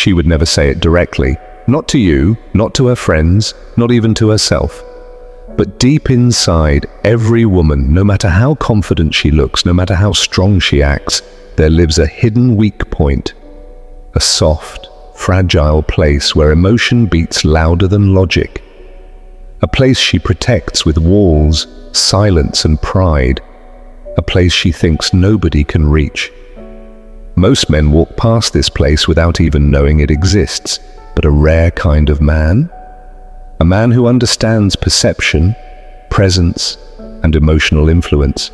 She would never say it directly. Not to you, not to her friends, not even to herself. But deep inside every woman, no matter how confident she looks, no matter how strong she acts, there lives a hidden weak point. A soft, fragile place where emotion beats louder than logic. A place she protects with walls, silence and pride. A place she thinks nobody can reach. Most men walk past this place without even knowing it exists, but a rare kind of man? A man who understands perception, presence, and emotional influence.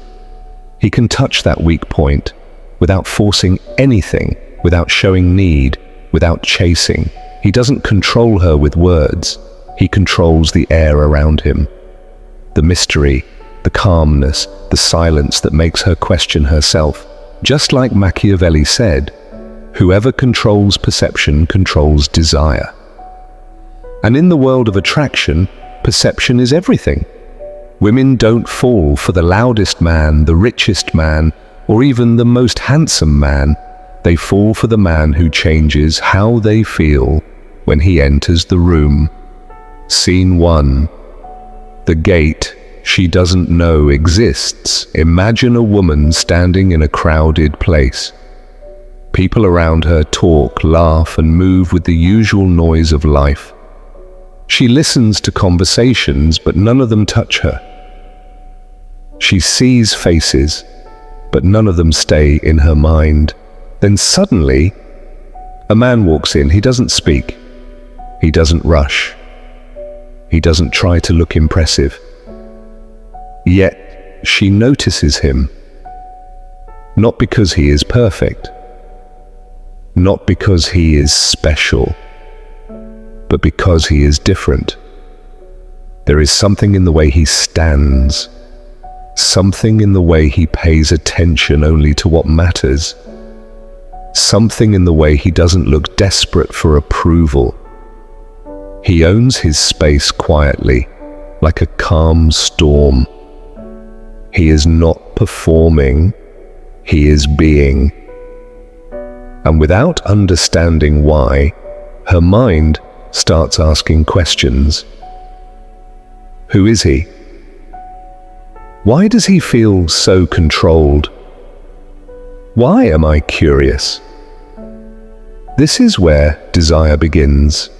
He can touch that weak point without forcing anything, without showing need, without chasing. He doesn't control her with words. He controls the air around him. The mystery, the calmness, the silence that makes her question herself. Just like Machiavelli said, whoever controls perception controls desire. And in the world of attraction, perception is everything. Women don't fall for the loudest man, the richest man, or even the most handsome man. They fall for the man who changes how they feel when he enters the room. Scene 1. The gate she doesn't know exists. Imagine a woman standing in a crowded place. People around her talk, laugh, and move with the usual noise of life. She listens to conversations, but none of them touch her. She sees faces, but none of them stay in her mind. Then suddenly, a man walks in. He doesn't speak. He doesn't rush. He doesn't try to look impressive. Yet, she notices him. Not because he is perfect. Not because he is special. But because he is different. There is something in the way he stands. Something in the way he pays attention only to what matters. Something in the way he doesn't look desperate for approval. He owns his space quietly, like a calm storm. He is not performing, he is being. And without understanding why, her mind starts asking questions. Who is he? Why does he feel so controlled? Why am I curious? This is where desire begins.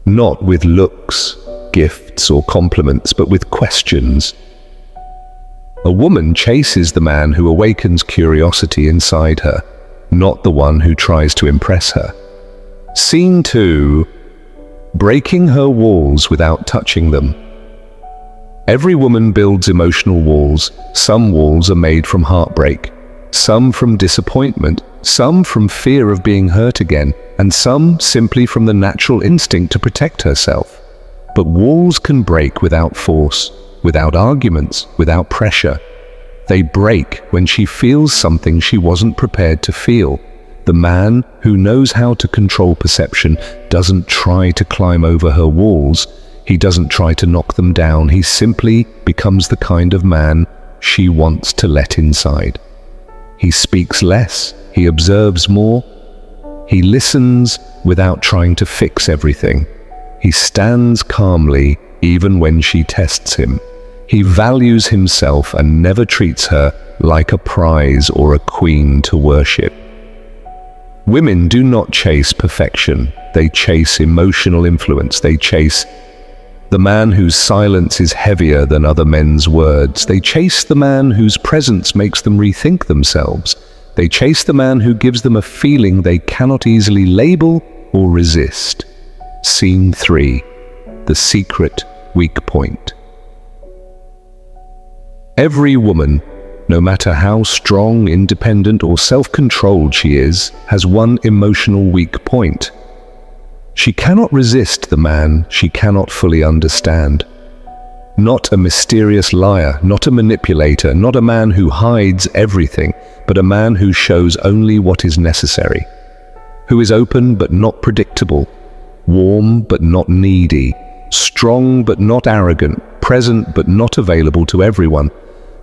Not with looks, gifts, or compliments, but with questions. A woman chases the man who awakens curiosity inside her, not the one who tries to impress her. Scene 2. Breaking her walls without touching them. Every woman builds emotional walls. Some walls are made from heartbreak, some from disappointment, some from fear of being hurt again, and some simply from the natural instinct to protect herself. But walls can break without force, without arguments, without pressure. They break when she feels something she wasn't prepared to feel. The man who knows how to control perception doesn't try to climb over her walls. He doesn't try to knock them down. He simply becomes the kind of man she wants to let inside. He speaks less. He observes more. He listens without trying to fix everything. He stands calmly even when she tests him. He values himself and never treats her like a prize or a queen to worship. Women do not chase perfection. They chase emotional influence. They chase the man whose silence is heavier than other men's words. They chase the man whose presence makes them rethink themselves. They chase the man who gives them a feeling they cannot easily label or resist. Scene 3. The secret weak point. Every woman, no matter how strong, independent, or self-controlled she is, has one emotional weak point. She cannot resist the man she cannot fully understand. Not a mysterious liar, not a manipulator, not a man who hides everything, but a man who shows only what is necessary. Who is open but not predictable, warm but not needy, strong but not arrogant, present but not available to everyone.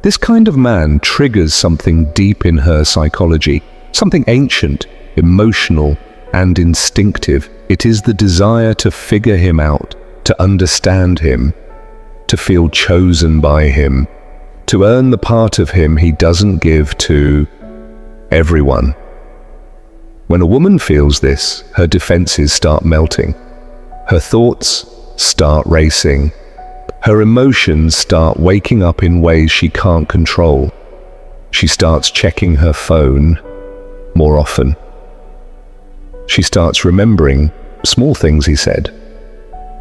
This kind of man triggers something deep in her psychology, something ancient, emotional, and instinctive. It is the desire to figure him out, to understand him, to feel chosen by him, to earn the part of him he doesn't give to everyone. When a woman feels this, her defenses start melting. Her thoughts start racing. Her emotions start waking up in ways she can't control. She starts checking her phone more often. She starts remembering small things he said.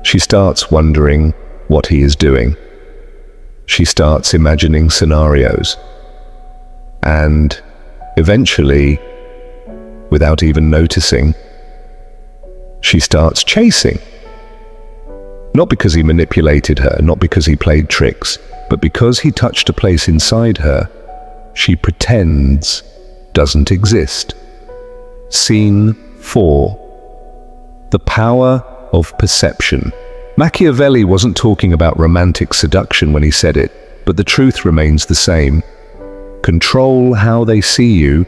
She starts wondering what he is doing. She starts imagining scenarios. And eventually, without even noticing, she starts chasing. Not because he manipulated her, not because he played tricks, but because he touched a place inside her she pretends doesn't exist. Scene 4. The power of perception. Machiavelli wasn't talking about romantic seduction when he said it, but the truth remains the same. Control how they see you,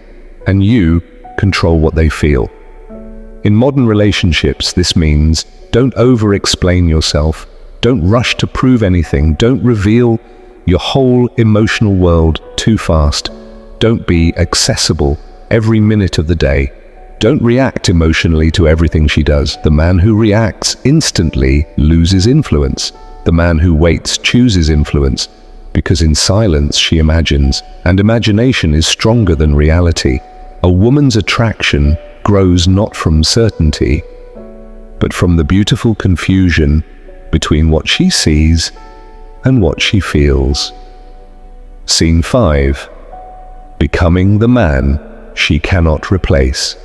and you control what they feel. In modern relationships, this means don't over-explain yourself, don't rush to prove anything, don't reveal your whole emotional world too fast, don't be accessible every minute of the day, don't react emotionally to everything she does. The man who reacts instantly loses influence. The man who waits chooses influence, because in silence she imagines, and imagination is stronger than reality. A woman's attraction grows not from certainty, but from the beautiful confusion between what she sees and what she feels. Scene 5. Becoming the man she cannot replace.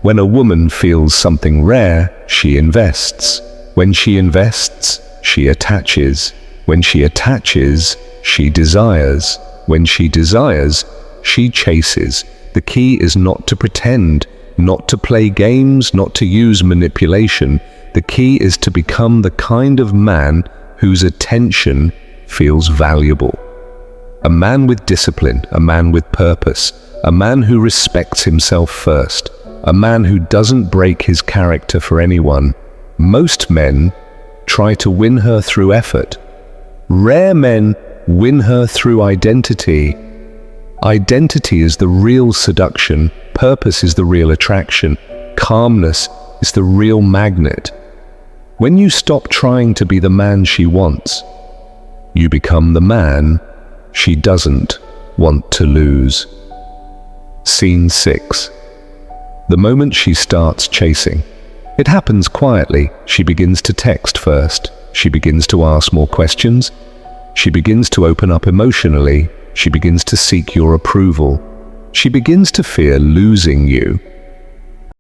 When a woman feels something rare, she invests. When she invests, she attaches. When she attaches, she desires. When she desires, she chases. The key is not to pretend, not to play games, not to use manipulation. The key is to become the kind of man whose attention feels valuable. A man with discipline, a man with purpose, a man who respects himself first, a man who doesn't break his character for anyone. Most men try to win her through effort. Rare men win her through identity. Identity is the real seduction, purpose is the real attraction, calmness is the real magnet. When you stop trying to be the man she wants, you become the man she doesn't want to lose. Scene 6. The moment she starts chasing. It happens quietly. She begins to text first. She begins to ask more questions. She begins to open up emotionally. She begins to seek your approval. She begins to fear losing you.